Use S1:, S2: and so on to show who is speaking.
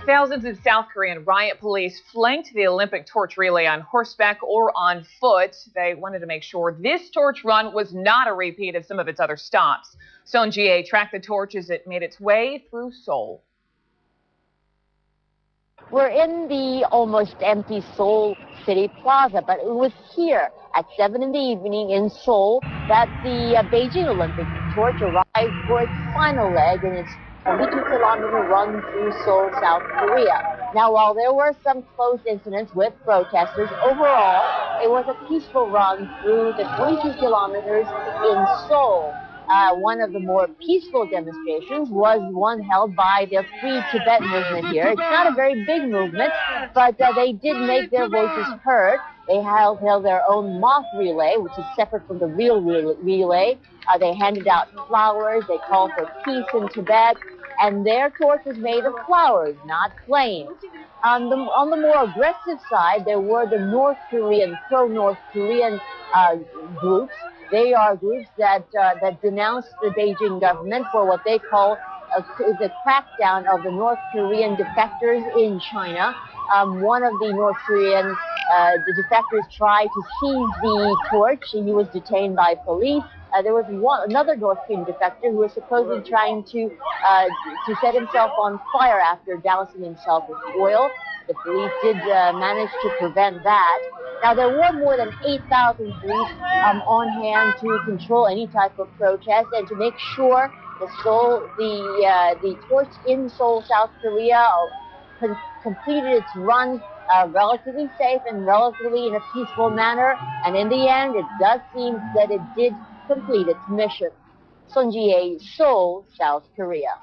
S1: Thousands of South Korean riot police flanked the Olympic torch relay on horseback or on foot. They wanted to make sure this torch run was not a repeat of some of its other stops. Son Ji-ae tracked the torch as it made its way through Seoul.
S2: We're in the almost empty Seoul City Plaza, but it was here at 7 in the evening in Seoul that the Beijing Olympic torch arrived for its final leg in its 22-kilometer run through Seoul, South Korea. Now, while there were some close incidents with protesters, overall, it was a peaceful run through the 22 kilometers in Seoul. One of the more peaceful demonstrations was one held by the Free Tibet movement here. It's not a very big movement, but they did make their voices heard. They held their own moth relay, which is separate from the real relay. They handed out flowers. They called for peace in Tibet. And their torch was made of flowers, not flames. On the more aggressive side, there were the North Korean, pro-North Korean groups. They are groups that denounce the Beijing government for what they call the crackdown of the North Korean defectors in China. One of the North Korean the defectors tried to seize the torch. He was detained by police. There was another North Korean defector who was supposedly trying to set himself on fire after dousing himself with oil. The police did manage to prevent that. Now, there were more than 8,000 police on hand to control any type of protest and to make sure the torch in Seoul, South Korea, completed its run relatively safe and relatively in a peaceful manner. And in the end, it does seem that it did complete its mission. Son Ji-ae, Seoul, South Korea.